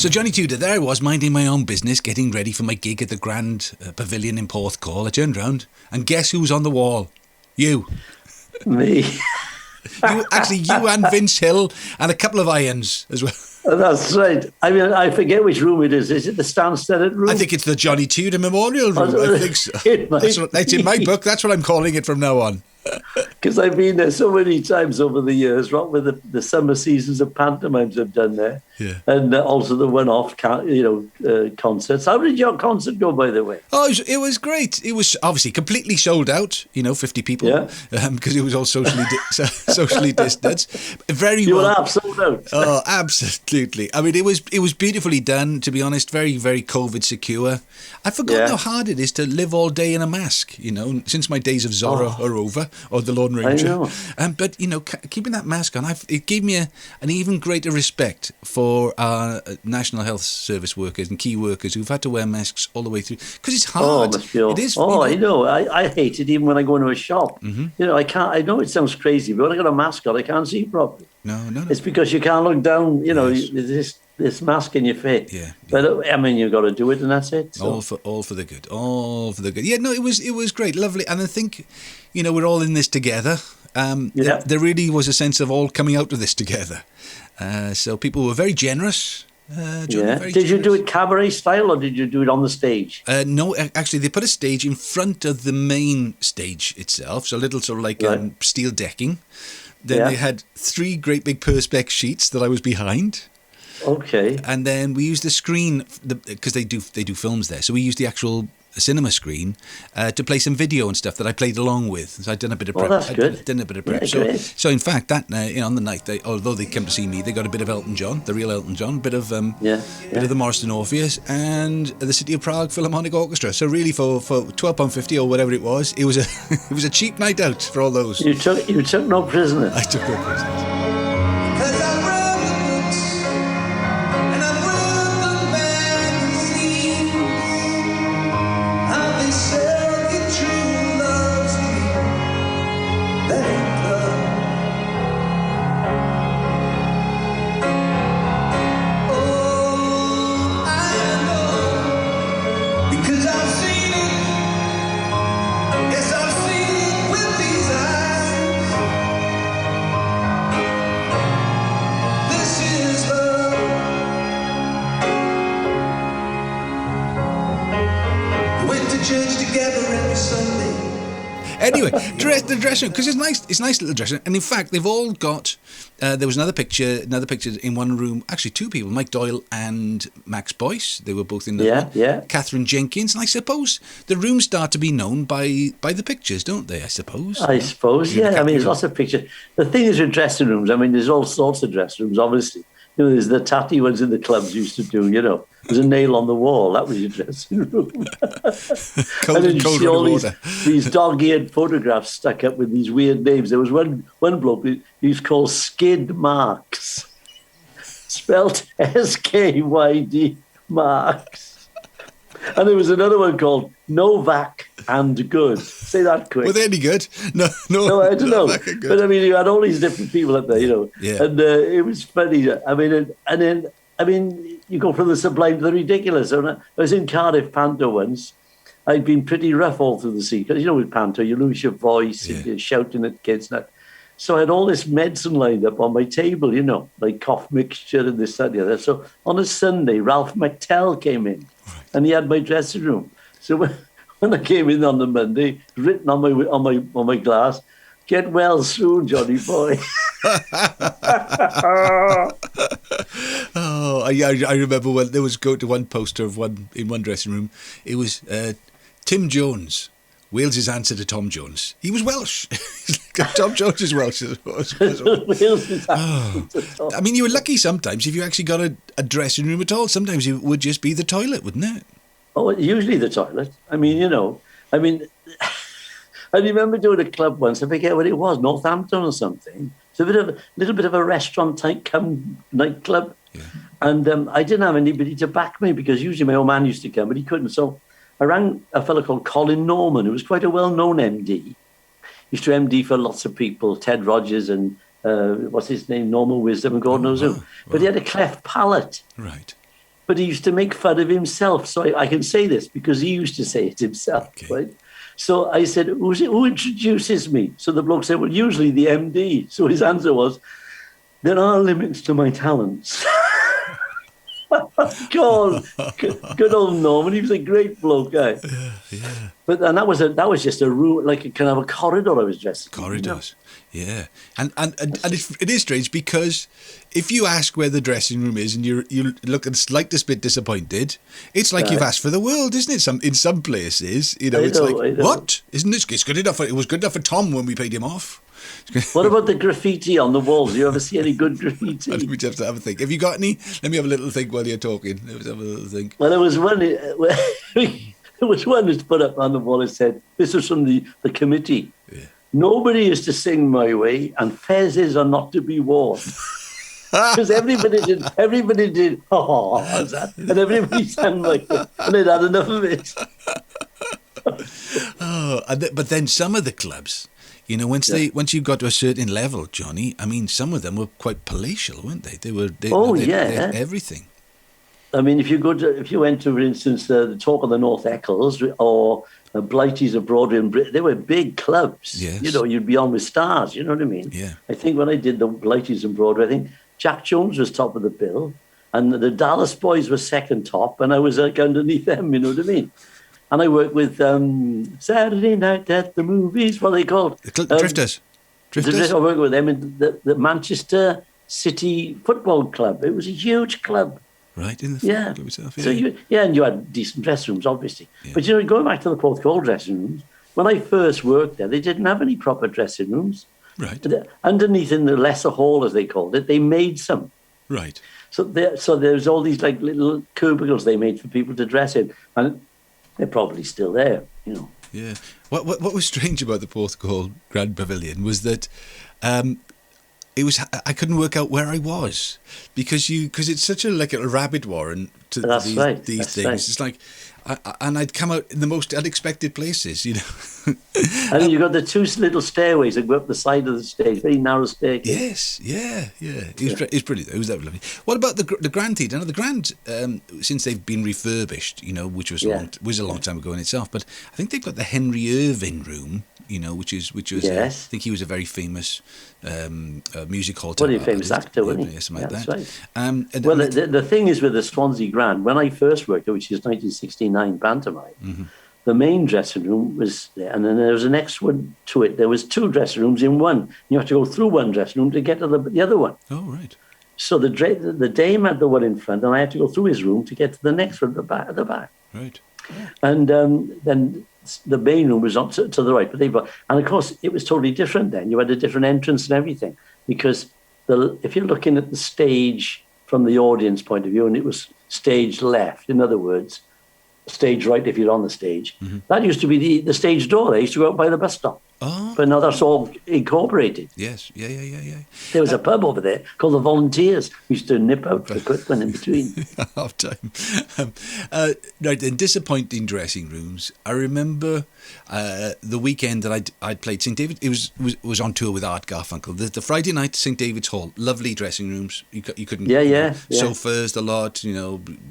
So Johnny Tudor, there I was, minding my own business, getting ready for my gig at the Grand Pavilion in Porthcawl. I turned round, and guess who's on the wall? You. Me. You and Vince Hill, and a couple of irons as well. That's right. I mean, I forget which room it is. Is it the Stansted room? I think it's the Johnny Tudor Memorial Room. I think so. It's in my book. That's what I'm calling it from now on. Because I've been there so many times over the years, right, with the summer seasons of pantomimes I've done there. Yeah. And also the one-off, concerts. How did your concert go, by the way? Oh, it was great. It was obviously completely sold out, 50 people. Yeah. Because it was all socially distanced. You were half sold out. Oh, absolutely. I mean, it was beautifully done, to be honest, very, very COVID secure. I've forgotten how hard it is to live all day in a mask, since my days of Zorro are over, or the Lone Ranger. I know. But, keeping that mask on, it gave me an even greater respect for our National Health Service workers and key workers who've had to wear masks all the way through. Because it's hard. It is. I know. I hate it even when I go into a shop. Mm-hmm. I can't. I know it sounds crazy, but when I got a mask on, I can't see properly. No. It's because you can't look down. Yes. This mask in your face. Yeah. But I mean, you've got to do it, and that's it. So. All for the good. All for the good. Yeah. No, it was great, lovely, and I think, we're all in this together. There really was a sense of all coming out of this together. So people were very generous. Did you do it cabaret style, or did you do it on the stage? No, actually, they put a stage in front of the main stage itself, so a little sort of like steel decking. Then they had 3 great big perspex sheets that I was behind. Okay. And then we used the screen because they do films there, so we used the actual cinema screen to play some video and stuff that I played along with. So I'd done a bit of prep. Oh, that's good. I'd done a bit of prep. Yeah, so in fact, that on the night, although they came to see me, they got a bit of Elton John, the real Elton John, bit of the Morrison Orpheus, and the City of Prague Philharmonic Orchestra. So really, for £12.50 or whatever it was a cheap night out for all those. You took no prisoners. I took no prisoners. Anyway, the dressing room, because it's nice. It's a nice little dressing room, and in fact, they've all got. There was another picture in one room. Actually, 2 people: Mike Doyle and Max Boyce. They were both in there. Yeah. Catherine Jenkins, and I suppose the rooms start to be known by the pictures, don't they? I suppose. Yeah. I mean, there's lots of pictures. The thing is with dressing rooms. I mean, there's all sorts of dressing rooms. Obviously, there's the tatty ones in the clubs used to do. There's a nail on the wall. That was your dressing room. And then you see all these dog-eared photographs stuck up with these weird names. There was one bloke he was called Skid Marks, spelt SKYD Marks. And there was another one called Novak and Good. Say that quick. Were they any good? No, I don't know. But I mean, you had all these different people up there, Yeah. And it was funny. I mean, you go from the sublime to the ridiculous. I was in Cardiff Panto once. I'd been pretty rough all through the sea. Because, with Panto, you lose your voice, you're shouting at kids. So I had all this medicine lined up on my table, like cough mixture and this, that, and the other. So on a Sunday, Ralph McTell came in, and he had my dressing room. So when I came in on the Monday, written on my glass, "Get well soon, Johnny boy." Oh, I remember when there was go to one poster of in one dressing room. It was Tim Jones, Wales's answer to Tom Jones. He was Welsh. Tom Jones is Welsh. I mean, you were lucky sometimes if you actually got a dressing room at all. Sometimes it would just be the toilet, wouldn't it? Oh, usually the toilet. I mean, I remember doing a club once. I forget what it was, Northampton or something. It's a little bit of a restaurant type come nightclub. Yeah. And I didn't have anybody to back me because usually my old man used to come, but he couldn't. So I rang a fellow called Colin Norman, who was quite a well-known MD. He used to MD for lots of people, Ted Rogers and what's his name, Normal Wisdom and God knows who. But he had a cleft palate. Right. but he used to make fun of himself. So I can say this because he used to say it himself, right? So I said, who introduces me? So the bloke said, well, usually the MD. So his answer was, there are limits to my talents. God, good old Norman. He was a great bloke, guy. Yeah. But that was just a room, like a kind of a corridor I was dressed in. Corridors, yeah. And it is strange because if you ask where the dressing room is and you look a slightest bit disappointed, it's like you've asked for the world, isn't it? In some places, it's like, what? Isn't this? It's good enough. It was good enough for Tom when we paid him off. What about the graffiti on the walls? Do you ever see any good graffiti? Let me just have a think. Have you got any? Let me have a little think while you're talking. Let's have a little think. Well, there was one. There was one that's put up on the wall that said, "This is from the committee. Yeah. Nobody is to sing my way, and fezzes are not to be worn." Because everybody did. Oh, and everybody sang like that, and they'd had enough of it. But then some of the clubs. Once you got to a certain level, Johnny, I mean, some of them were quite palatial, weren't they? They had everything. I mean, if you went to, for instance, the Talk of the North Eccles or Blighty's of Broadway and Britain, they were big clubs. Yes. You'd be on with stars, you know what I mean? Yeah. I think when I did the Blighty's and Broadway, I think Jack Jones was top of the bill and the Dallas Boys were second top and I was like underneath them, you know what I mean? And I worked with Saturday Night at the Movies, what are they called? Drifters. I worked with them in the Manchester City Football Club. It was a huge club. Right, in the football club itself, yeah. So and you had decent dressing rooms, obviously. Yeah. But, going back to the Porthcawl dressing rooms, when I first worked there, they didn't have any proper dressing rooms. Right. Underneath in the lesser hall, as they called it, they made some. Right. So there's all these like little cubicles they made for people to dress in. And they're probably still there, Yeah. What was strange about the Porthcawl Grand Pavilion was that I couldn't work out where I was because it's such a rabbit warren to these things. Right. It's like, and I'd come out in the most unexpected places, And you got the two little stairways that go up the side of the stage, very narrow staircase. Yes, yeah. It's brilliant. It was that lovely. What about the Grand Theatre? Now the Grand, since they've been refurbished, which was a long time ago in itself, but I think they've got the Henry Irving room. Which was I think he was a very famous music hall. Well, a famous actor, wasn't he? Something like that. Right. Well, the thing is with the Swansea Grand, when I first worked there, which is 1969 pantomime, the main dressing room was there, and then there was the next one to it. There was two dressing rooms in one. You have to go through one dressing room to get to the other one. Oh, right. So the dame had the one in front, and I had to go through his room to get to the next one at the back. Right. And then the main room was to the right, and of course it was totally different then. You had a different entrance and everything because if you're looking at the stage from the audience point of view, and it was stage left, in other words, stage right if you're on the stage, that used to be the stage door. They used to go out by the bus stop. Oh. But now that's all incorporated. Yes, yeah. There was a pub over there called the Volunteers. We used to nip out for a quick one in between. Half time. Right, then disappointing dressing rooms. I remember the weekend that I'd played St David. It was on tour with Art Garfunkel. The Friday night St David's Hall, lovely dressing rooms. You couldn't. Yeah. Sofas, the lot.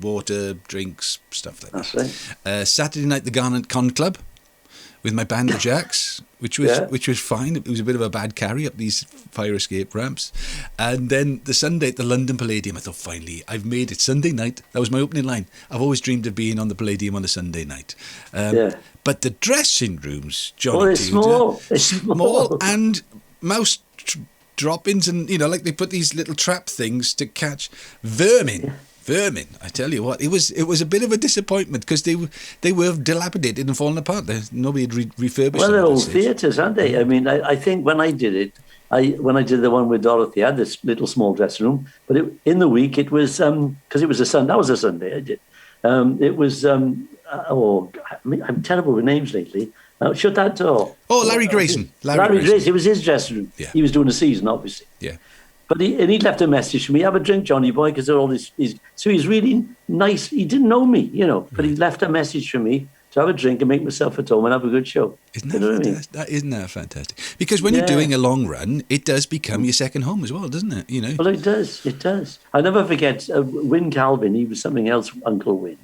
Water, drinks, stuff like that. That's right. Saturday night the Garnet Con Club. With my band, the Jacks, which was fine. It was a bit of a bad carry up these fire escape ramps. And then the Sunday at the London Palladium, I thought, finally, I've made it. Sunday night, that was my opening line. I've always dreamed of being on the Palladium on a Sunday night. But the dressing rooms, Johnny Tudor, they're small and mouse drop-ins and, like they put these little trap things to catch vermin. Yeah. Vermin, I tell you what, it was a bit of a disappointment because they were dilapidated and falling apart. Nobody had refurbished them. Well, they're old theatres, aren't they? I mean, I think when I did it, when I did the one with Dorothy, I had this little small dressing room, but in the week it was because it was a Sunday. That was a Sunday I did. It was I'm terrible with names lately. Shut that door. Oh, Larry Grayson. Larry Grayson. It was his dressing room. Yeah. He was doing a season, obviously. Yeah. But he'd left a message for me. Have a drink, Johnny boy, because they're all this. So he's really nice. He didn't know me, but he left a message for me to have a drink and make myself at home and have a good show. Isn't that fantastic? Isn't that fantastic? Because when you're doing a long run, it does become your second home as well, doesn't it? You know. Well, it does. It does. I'll never forget Wyn Calvin. He was something else, Uncle Wyn.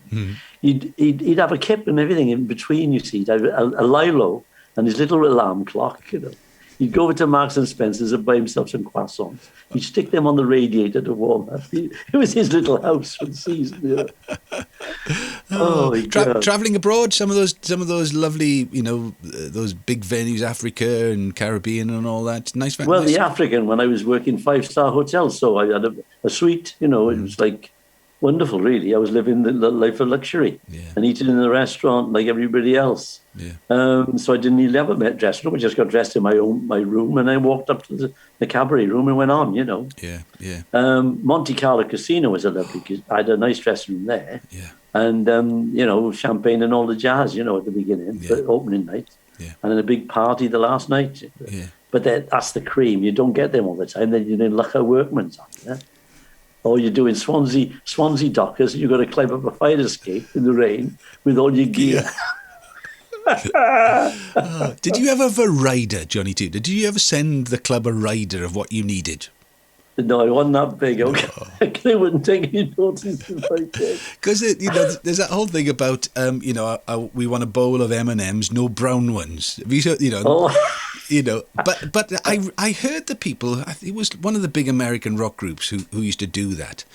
He'd have a kip and everything in between. You see, he'd have a lilo and his little alarm clock. You know, he'd go over to Marks and Spencer's and buy himself some croissants. He'd stick them on the radiator to warm up. It was his little house for the season. You know? Traveling abroad, some of those lovely, you know, those big venues, Africa and Caribbean and all that. Nice. Well, the African, when I was working 5-star hotels, so I had a suite. You know, it was like wonderful, really. I was living the life of luxury and eating in the restaurant like everybody else. So I didn't need to have a dressing room. I just got dressed in my room, and I walked up to the cabaret room and went on. You know. Monte Carlo Casino was a lovely. I had a nice dressing room there. And you know, champagne and all the jazz. You know, at the beginning, the opening night, and then a big party the last night. But that's the cream. You don't get them all the time. Then you're in Lucker Workman's. Or you're doing Swansea Dockers, and you've got to climb up a fire escape in the rain with all your gear. Did you ever have a rider, Johnny Tudor? Did you ever send the club a rider of what you needed? No, I wasn't that big. Okay. They wouldn't take any notice if I did. Because you know, there's that whole thing about you know, we want a bowl of M&Ms, no brown ones. Have you know? You know, but I heard the people. It was one of the big American rock groups who used to do that.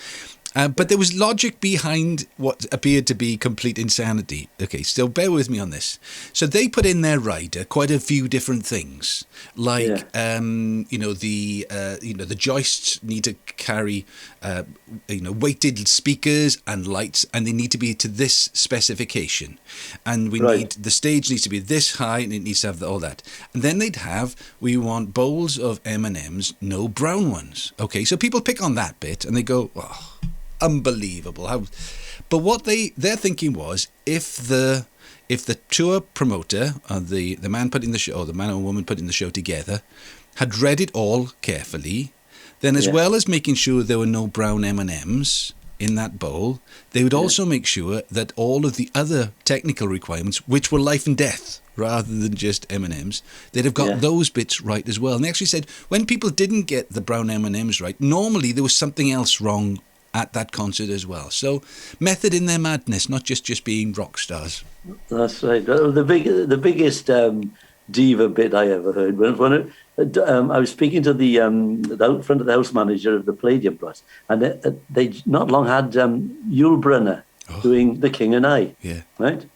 But there was logic behind what appeared to be complete insanity. Okay, so bear with me on this. So they put in their rider quite a few different things, like you know, the joists need to carry you know, weighted speakers and lights, and they need to be to this specification, and the stage needs to be this high, and it needs to have all that. And then we want bowls of M&Ms, no brown ones. Okay, so people pick on that bit and they go, oh, unbelievable. But what their thinking was, if the tour promoter, the man putting the show, or the man or woman putting the show together, had read it all carefully, then as well as making sure there were no brown M&Ms in that bowl, they would also make sure that all of the other technical requirements, which were life and death rather than just M&Ms, they'd have got those bits right as well. And they actually said when people didn't get the brown M&Ms right, normally there was something else wrong at that concert as well. So method in their madness, not just being rock stars. That's right. The biggest diva bit I ever heard when I was speaking to the front of the house manager of the Palladium Brass, and they not long had Yul Brynner doing The King and I, right?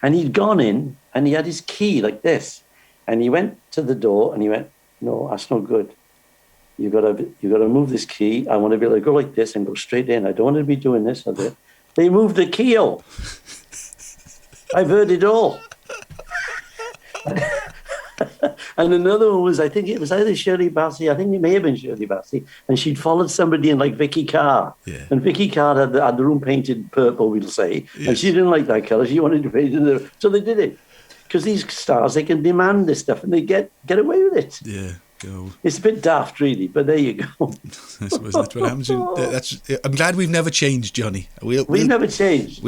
And he'd gone in and he had his key like this, and he went to the door and he went, "No, that's not good. You got to move this key. I want to be able to go like this and go straight in. I don't want to be doing this or that." They moved the key out. I've heard it all. And another one was, I think it was either Shirley Bassey, I think it may have been Shirley Bassey, and she'd followed somebody in like Vicky Carr. And Vicky Carr had the room painted purple, we'll say, and she didn't like that colour. She wanted to paint it, so they did it. Because these stars, they can demand this stuff and they get away with it. It's a bit daft, really, but there you go. I suppose that's what happens. I'm glad we've never changed, Johnny. We've never changed.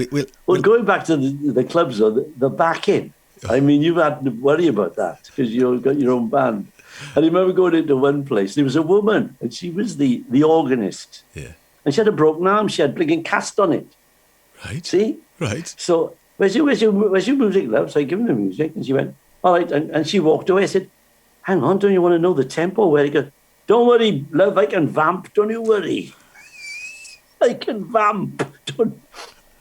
Well, going back to the clubs, though, the backing. I mean, you've had to worry about that because you've got your own band. I remember going into one place. There was a woman, and she was the organist. And she had a broken arm. She had blinking cast on it. Right. See? Right. So, where's your music, love? So I gave her the music, and she went, all right. And she walked away. I said, hang on, don't you want to know the tempo? Where he goes, don't worry, love, I can vamp, don't you worry. I can vamp.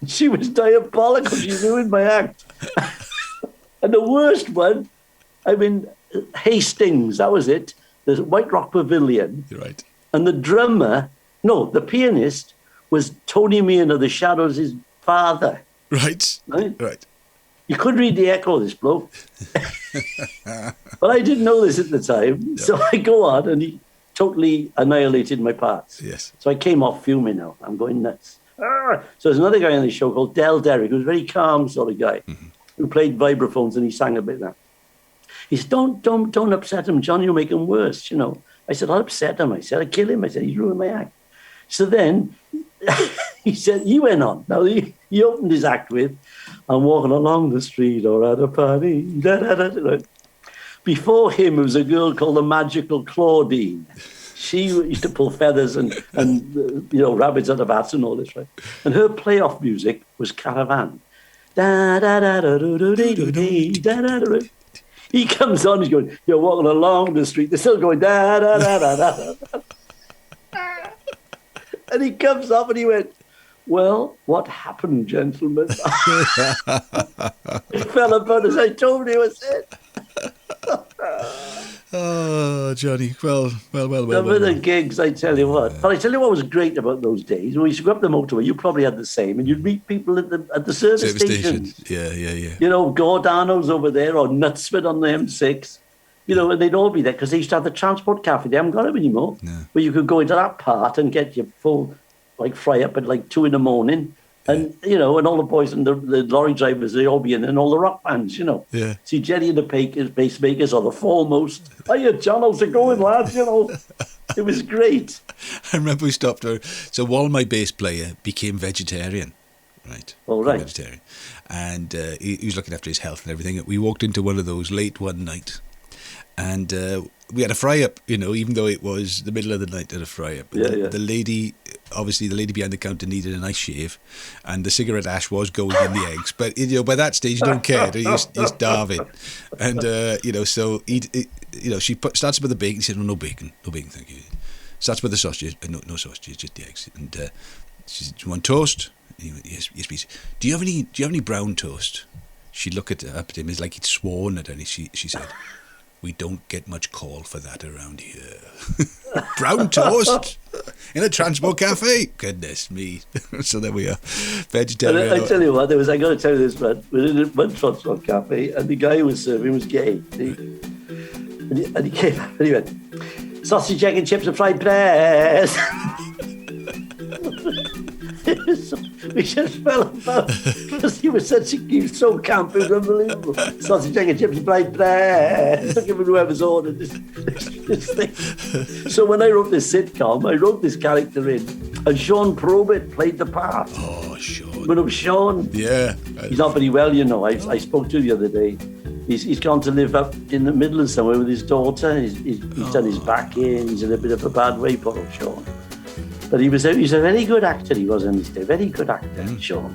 She was diabolical. She ruined my act. And the worst one, I mean, Hastings, that was it. The White Rock Pavilion. You're right. And the pianist was Tony Meehan of the Shadows' father. Right. You couldn't read the echo of this bloke. But I didn't know this at the time. So I go on and he totally annihilated my parts. Yes. So I came off fuming now. I'm going nuts. So there's another guy on the show called Del Derrick, who's a very calm sort of guy, who played vibraphones and he sang a bit of that. He said, don't upset him, John, you'll make him worse, you know. I said, I'll upset him. I said, I'll kill him. I said, he's ruined my act. So then he said, he went on. Now, he opened his act with, I'm walking along the street or at a party. Da, da, da, da. Before him, there was a girl called the Magical Claudine. She used to pull feathers and rabbits out of hats and all this, right? And her playoff music was Caravan. Da, da, da, da, da, da, da, da, da, da. He comes on, he's going, you're walking along the street. They're still going, da, da, da, da, da, da. And he comes up and he went, well, what happened, gentlemen? It fell apart as I told you, was it? Oh, Johnny. Well. The gigs, I tell you what. But I tell you what was great about those days. When we used to go up the motorway, you probably had the same, and you'd meet people at the service stations. Yeah. You know, Gordano's over there, or Knutsford on the M6. You know, and they'd all be there because they used to have the transport cafe. They haven't got them anymore. No. But you could go into that part and get your full, fry up at 2 a.m. And, and all the boys and the lorry drivers, they all be in, and all the rock bands, Yeah. See Jerry and the Pacemakers or the Foremost. Hiya, John, how's it going, lads? It was great. I remember we stopped her. So Wal, my bass player, became vegetarian, right? Oh, right. Vegetarian. And he was looking after his health and everything. We walked into one of those late one night. And we had a fry-up, even though it was the middle of the night at a fry-up. The lady behind the counter needed a nice shave, and the cigarette ash was going in the eggs. But, by that stage, you don't care. You're starving. And, so she starts with the bacon. He said, no bacon, thank you. Starts with the sausages. No sausages, just the eggs. And she said, do you want toast? And he went, yes, please. Do you have any brown toast? She looked up at him, it's like he'd sworn at her, and she said, we don't get much call for that around here. Brown toast in a transport cafe. Goodness me. So there we are. Vegetarian. I tell you what, I got to tell you this, man. We're in one transport cafe, and the guy who was serving was gay. And he came up and he went, sausage, egg and chips and fried bread. We just fell apart because he was so camp, it was unbelievable. Sausage, egg and chips and fried bread. Look at whoever's ordered this thing. So when I wrote this sitcom, I wrote this character in, and Sean Probert played the part. Oh, Sean. But Sean, yeah, he's not very well, I spoke to him the other day. He's gone to live up in the Midlands somewhere with his daughter. He's done his back in. He's in a bit of a bad way, poor old Sean. But he's a very good actor, he was in this day. Very good actor, Sean.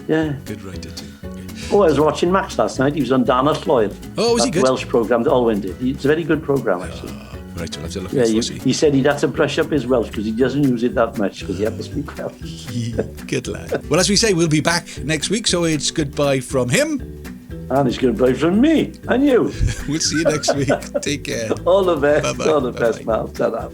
Yeah. Good writer too. Oh, I was watching Max last night. He was on Dana Lloyd. Oh, was he good? Welsh programme that Alwyn did. It's a very good programme, actually. Right, we'll have to look at he said he'd have to brush up his Welsh because he doesn't use it that much because he had to speak Welsh. Good lad. Well, as we say, we'll be back next week, so it's goodbye from him. And it's goodbye from me and you. We'll see you next week. Take care. All the best. Bye-bye. All the best, Bye-bye. pal. Ta-da.